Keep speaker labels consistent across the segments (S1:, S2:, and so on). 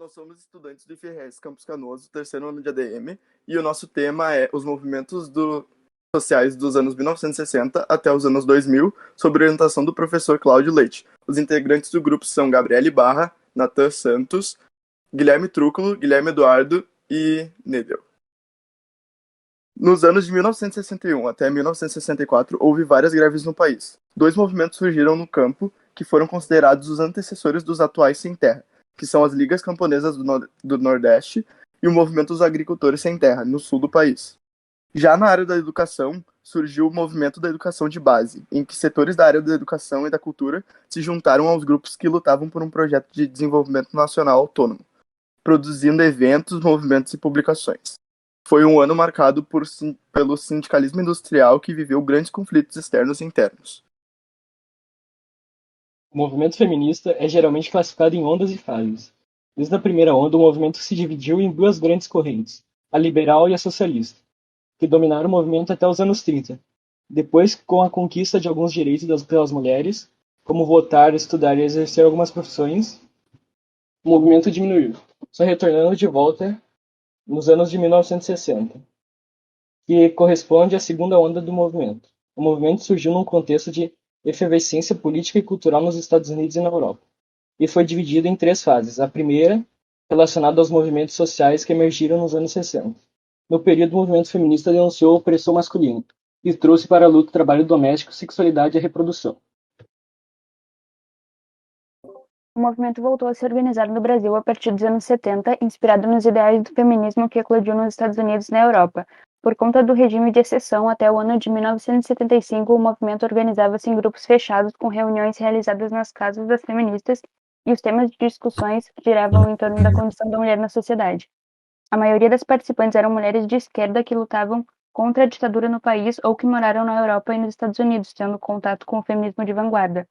S1: Nós somos estudantes do IFRS Campus Canoas, do terceiro ano de ADM, e o nosso tema é os movimentos sociais dos anos 1960 até os anos 2000, sob orientação do professor Cláudio Leite. Os integrantes do grupo são Gabriele Barra, Natan Santos, Guilherme Trúculo, Guilherme Eduardo e Nedel. Nos anos de 1961 até 1964, houve várias greves no país. Dois movimentos surgiram no campo que foram considerados os antecessores dos atuais sem terra, que são as Ligas Camponesas do Nordeste e o Movimento dos Agricultores Sem Terra, no sul do país. Já na área da educação, surgiu o Movimento da Educação de Base, em que setores da área da educação e da cultura se juntaram aos grupos que lutavam por um projeto de desenvolvimento nacional autônomo, produzindo eventos, movimentos e publicações. Foi um ano marcado pelo sindicalismo industrial que viveu grandes conflitos externos e internos.
S2: O movimento feminista é geralmente classificado em ondas e fases. Desde a primeira onda, o movimento se dividiu em duas grandes correntes, a liberal e a socialista, que dominaram o movimento até os anos 30. Depois, com a conquista de alguns direitos pelas mulheres, como votar, estudar e exercer algumas profissões, o movimento diminuiu, só retornando de volta nos anos de 1960, que corresponde à segunda onda do movimento. O movimento surgiu num contexto de efervescência política e cultural nos Estados Unidos e na Europa, e foi dividido em três fases. A primeira, relacionada aos movimentos sociais que emergiram nos anos 60. No período, o movimento feminista denunciou a opressão masculina e trouxe para a luta o trabalho doméstico, sexualidade e a reprodução.
S3: O movimento voltou a se organizar no Brasil a partir dos anos 70, inspirado nos ideais do feminismo que eclodiu nos Estados Unidos e na Europa. Por conta do regime de exceção, até o ano de 1975, o movimento organizava-se em grupos fechados, com reuniões realizadas nas casas das feministas, e os temas de discussões giravam em torno da condição da mulher na sociedade. A maioria das participantes eram mulheres de esquerda que lutavam contra a ditadura no país ou que moraram na Europa e nos Estados Unidos, tendo contato com o feminismo de vanguarda.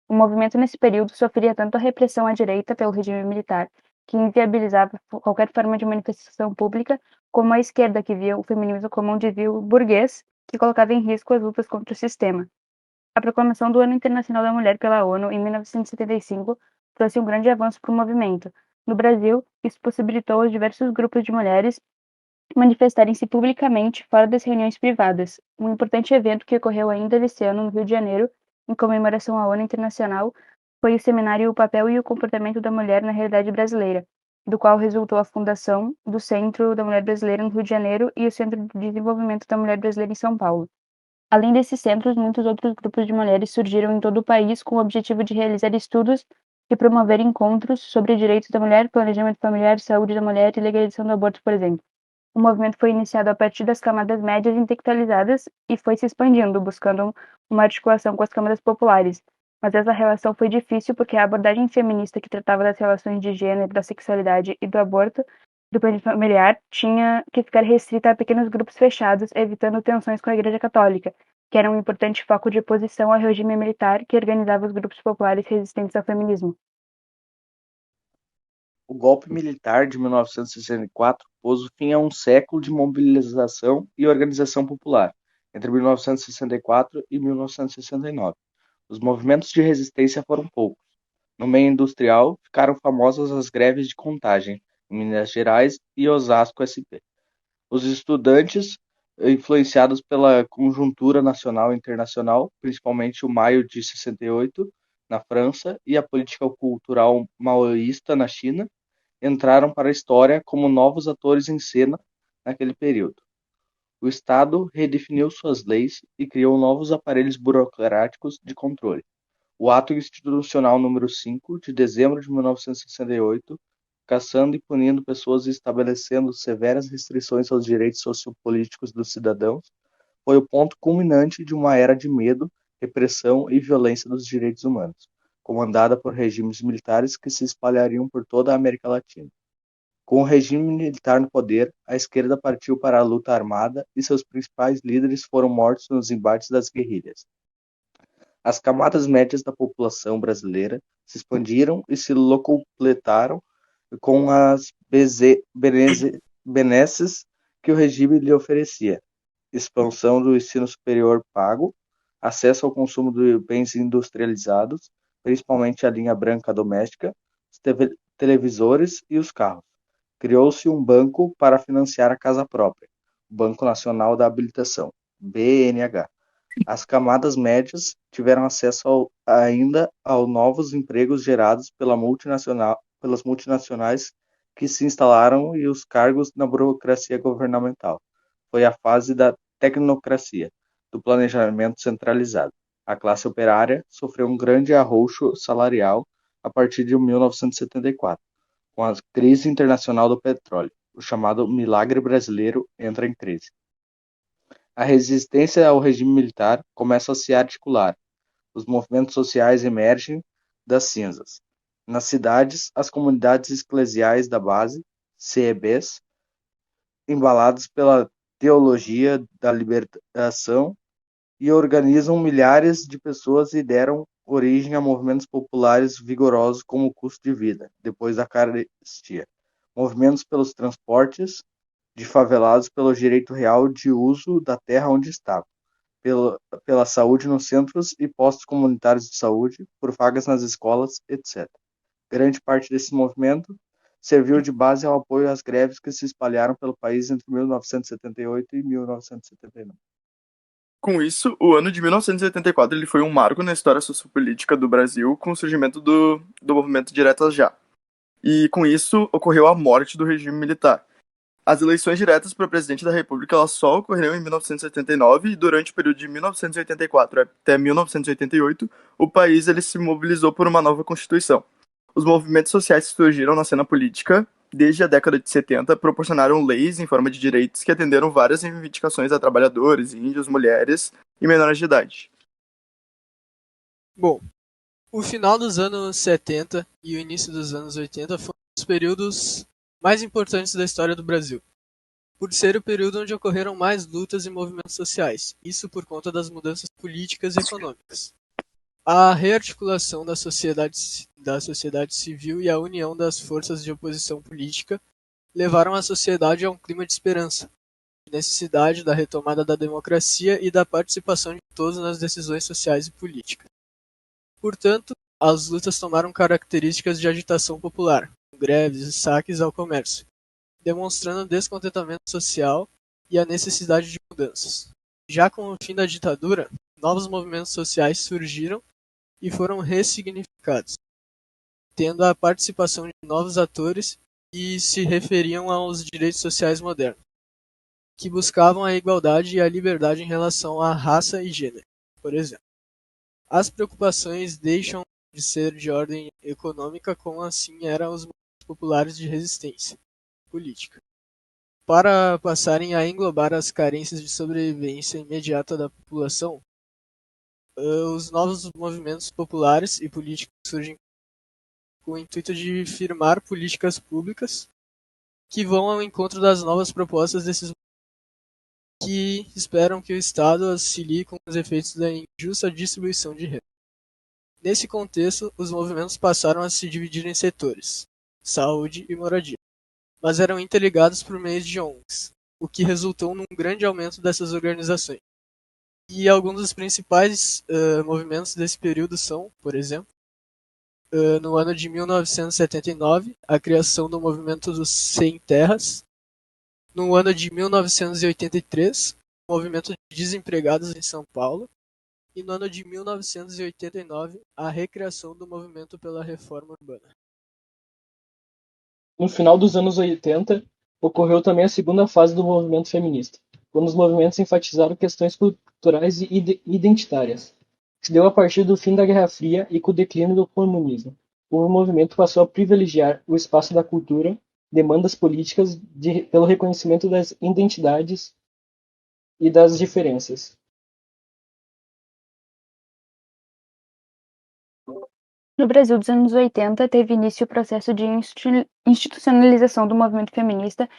S3: O movimento nesse período sofria tanto a repressão à direita pelo regime militar, que inviabilizava qualquer forma de manifestação pública, como a esquerda, que via o feminismo como um desvio burguês, que colocava em risco as lutas contra o sistema. A proclamação do Ano Internacional da Mulher pela ONU, em 1975, trouxe um grande avanço para o movimento. No Brasil, isso possibilitou aos diversos grupos de mulheres manifestarem-se publicamente fora das reuniões privadas. Um importante evento que ocorreu ainda esse ano no Rio de Janeiro, em comemoração à ONU Internacional, foi o seminário O Papel e o Comportamento da Mulher na Realidade Brasileira, do qual resultou a fundação do Centro da Mulher Brasileira no Rio de Janeiro e o Centro de Desenvolvimento da Mulher Brasileira em São Paulo. Além desses centros, muitos outros grupos de mulheres surgiram em todo o país com o objetivo de realizar estudos e promover encontros sobre direitos da mulher, planejamento familiar, saúde da mulher e legalização do aborto, por exemplo. O movimento foi iniciado a partir das camadas médias intelectualizadas e foi se expandindo, buscando uma articulação com as câmaras populares. Mas essa relação foi difícil porque a abordagem feminista que tratava das relações de gênero, da sexualidade e do aborto, do planejamento familiar, tinha que ficar restrita a pequenos grupos fechados, evitando tensões com a Igreja Católica, que era um importante foco de oposição ao regime militar que organizava os grupos populares resistentes ao feminismo.
S4: O golpe militar de 1964 pôs o fim a um século de mobilização e organização popular, entre 1964 e 1969. Os movimentos de resistência foram poucos. No meio industrial, ficaram famosas as greves de Contagem, em Minas Gerais, e Osasco SP. Os estudantes, influenciados pela conjuntura nacional e internacional, principalmente o Maio de 68, na França, e a política cultural maoísta na China, entraram para a história como novos atores em cena naquele período. O Estado redefiniu suas leis e criou novos aparelhos burocráticos de controle. O Ato Institucional número 5, de dezembro de 1968, caçando e punindo pessoas e estabelecendo severas restrições aos direitos sociopolíticos dos cidadãos, foi o ponto culminante de uma era de medo, repressão e violência dos direitos humanos, comandada por regimes militares que se espalhariam por toda a América Latina. Com o regime militar no poder, a esquerda partiu para a luta armada e seus principais líderes foram mortos nos embates das guerrilhas. As camadas médias da população brasileira se expandiram e se locupletaram com as benesses que o regime lhe oferecia: expansão do ensino superior pago, acesso ao consumo de bens industrializados, principalmente a linha branca doméstica, televisores e os carros. Criou-se um banco para financiar a casa própria, o Banco Nacional da Habilitação, BNH. As camadas médias tiveram acesso ainda aos novos empregos gerados pelas multinacionais que se instalaram e os cargos na burocracia governamental. Foi a fase da tecnocracia, do planejamento centralizado. A classe operária sofreu um grande arroxo salarial a partir de 1974, com a crise internacional do petróleo. O chamado milagre brasileiro entra em crise. A resistência ao regime militar começa a se articular. Os movimentos sociais emergem das cinzas. Nas cidades, as comunidades eclesiais da base, CEBs, embaladas pela teologia da libertação, e organizam milhares de pessoas e deram origem a movimentos populares vigorosos como o custo de vida, depois da carestia. Movimentos pelos transportes de favelados pelo direito real de uso da terra onde estavam, pela saúde nos centros e postos comunitários de saúde, por vagas nas escolas, etc. Grande parte desse movimento serviu de base ao apoio às greves que se espalharam pelo país entre 1978 e 1979.
S1: Com isso, o ano de 1984 ele foi um marco na história sociopolítica do Brasil com o surgimento do movimento Diretas Já. E com isso ocorreu a morte do regime militar. As eleições diretas para presidente da República elas só ocorreram em 1979 e durante o período de 1984 até 1988 o país ele se mobilizou por uma nova Constituição. Os movimentos sociais que surgiram na cena política desde a década de 70 proporcionaram leis em forma de direitos que atenderam várias reivindicações a trabalhadores, índios, mulheres e menores de idade.
S5: Bom, o final dos anos 70 e o início dos anos 80 foram os períodos mais importantes da história do Brasil, por ser o período onde ocorreram mais lutas e movimentos sociais, isso por conta das mudanças políticas e econômicas. A rearticulação da sociedade civil e a união das forças de oposição política levaram a sociedade a um clima de esperança, de necessidade da retomada da democracia e da participação de todos nas decisões sociais e políticas. Portanto, as lutas tomaram características de agitação popular, com greves e saques ao comércio, demonstrando descontentamento social e a necessidade de mudanças. Já com o fim da ditadura, novos movimentos sociais surgiram e foram ressignificados, tendo a participação de novos atores e se referiam aos direitos sociais modernos, que buscavam a igualdade e a liberdade em relação à raça e gênero, por exemplo. As preocupações deixam de ser de ordem econômica, como assim eram os movimentos populares de resistência política, para passarem a englobar as carências de sobrevivência imediata da população. Os novos movimentos populares e políticos surgem com o intuito de firmar políticas públicas que vão ao encontro das novas propostas desses que esperam que o Estado auxilie com os efeitos da injusta distribuição de renda. Nesse contexto, os movimentos passaram a se dividir em setores, saúde e moradia, mas eram interligados por meio de ONGs, o que resultou num grande aumento dessas organizações. E alguns dos principais movimentos desse período são, por exemplo, no ano de 1979, a criação do movimento dos Sem Terras, no ano de 1983, o movimento de desempregados em São Paulo, e no ano de 1989, a recriação do movimento pela reforma urbana.
S2: No final dos anos 80, ocorreu também a segunda fase do movimento feminista, quando os movimentos enfatizaram questões culturais e identitárias. Se deu a partir do fim da Guerra Fria e com o declínio do comunismo. O movimento passou a privilegiar o espaço da cultura, demandas políticas pelo reconhecimento das identidades e das diferenças.
S3: No Brasil dos anos 80, teve início o processo de institucionalização do movimento feminista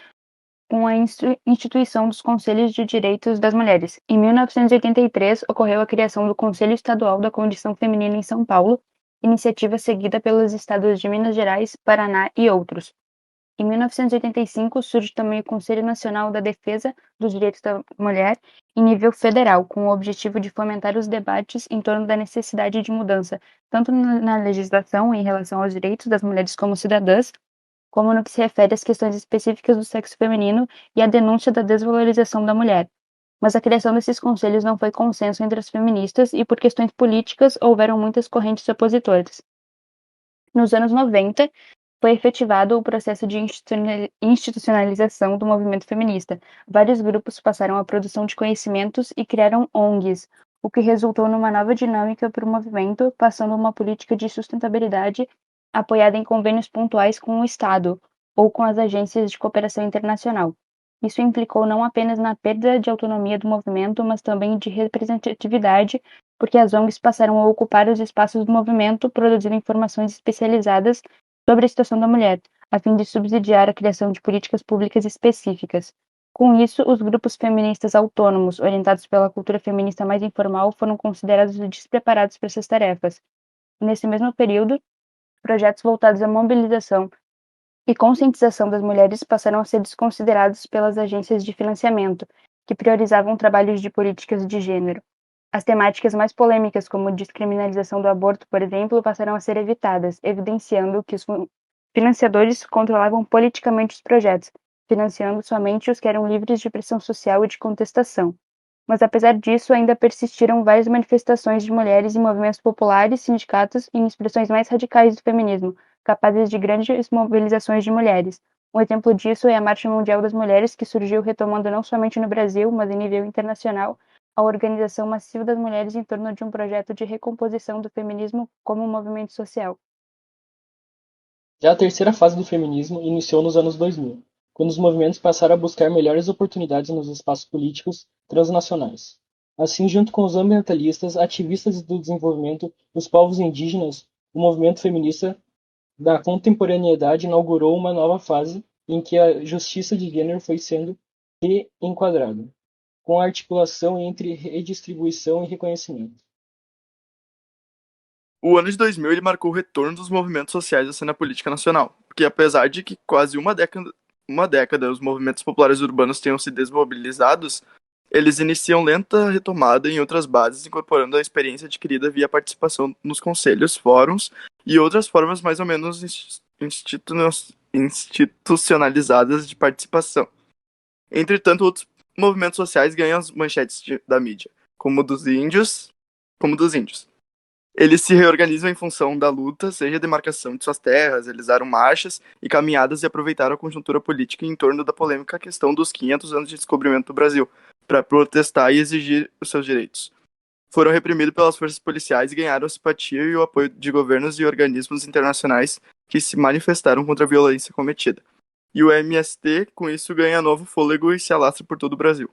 S3: com a instituição dos Conselhos de Direitos das Mulheres. Em 1983, ocorreu a criação do Conselho Estadual da Condição Feminina em São Paulo, iniciativa seguida pelos estados de Minas Gerais, Paraná e outros. Em 1985, surge também o Conselho Nacional da Defesa dos Direitos da Mulher, em nível federal, com o objetivo de fomentar os debates em torno da necessidade de mudança, tanto na legislação em relação aos direitos das mulheres como cidadãs, como no que se refere às questões específicas do sexo feminino e à denúncia da desvalorização da mulher. Mas a criação desses conselhos não foi consenso entre as feministas e, por questões políticas, houveram muitas correntes opositoras. Nos anos 90, foi efetivado o processo de institucionalização do movimento feminista. Vários grupos passaram à produção de conhecimentos e criaram ONGs, o que resultou numa nova dinâmica para o movimento, passando uma política de sustentabilidade apoiada em convênios pontuais com o Estado ou com as agências de cooperação internacional. Isso implicou não apenas na perda de autonomia do movimento, mas também de representatividade, porque as ONGs passaram a ocupar os espaços do movimento, produzindo informações especializadas sobre a situação da mulher, a fim de subsidiar a criação de políticas públicas específicas. Com isso, os grupos feministas autônomos, orientados pela cultura feminista mais informal, foram considerados despreparados para essas tarefas. Nesse mesmo período, projetos voltados à mobilização e conscientização das mulheres passaram a ser desconsiderados pelas agências de financiamento, que priorizavam trabalhos de políticas de gênero. As temáticas mais polêmicas, como descriminalização do aborto, por exemplo, passaram a ser evitadas, evidenciando que os financiadores controlavam politicamente os projetos, financiando somente os que eram livres de pressão social e de contestação. Mas, apesar disso, ainda persistiram várias manifestações de mulheres em movimentos populares, sindicatos e em expressões mais radicais do feminismo, capazes de grandes mobilizações de mulheres. Um exemplo disso é a Marcha Mundial das Mulheres, que surgiu retomando não somente no Brasil, mas em nível internacional, a organização massiva das mulheres em torno de um projeto de recomposição do feminismo como um movimento social.
S2: Já a terceira fase do feminismo iniciou nos anos 2000, quando os movimentos passaram a buscar melhores oportunidades nos espaços políticos transnacionais. Assim, junto com os ambientalistas, ativistas do desenvolvimento e os povos indígenas, o movimento feminista da contemporaneidade inaugurou uma nova fase em que a justiça de gênero foi sendo reenquadrada, com a articulação entre redistribuição e reconhecimento.
S1: O ano de 2000 ele marcou o retorno dos movimentos sociais à cena política nacional, porque apesar de que quase uma década os movimentos populares urbanos tenham se desmobilizados, eles iniciam lenta retomada em outras bases, incorporando a experiência adquirida via participação nos conselhos, fóruns e outras formas mais ou menos institucionalizadas de participação. Entretanto, outros movimentos sociais ganham as manchetes da mídia, como o dos índios. Eles se reorganizam em função da luta, seja a demarcação de suas terras, realizaram marchas e caminhadas e aproveitaram a conjuntura política em torno da polêmica questão dos 500 anos de descobrimento do Brasil, para protestar e exigir os seus direitos. Foram reprimidos pelas forças policiais e ganharam a simpatia e o apoio de governos e organismos internacionais que se manifestaram contra a violência cometida. E o MST, com isso, ganha novo fôlego e se alastra por todo o Brasil.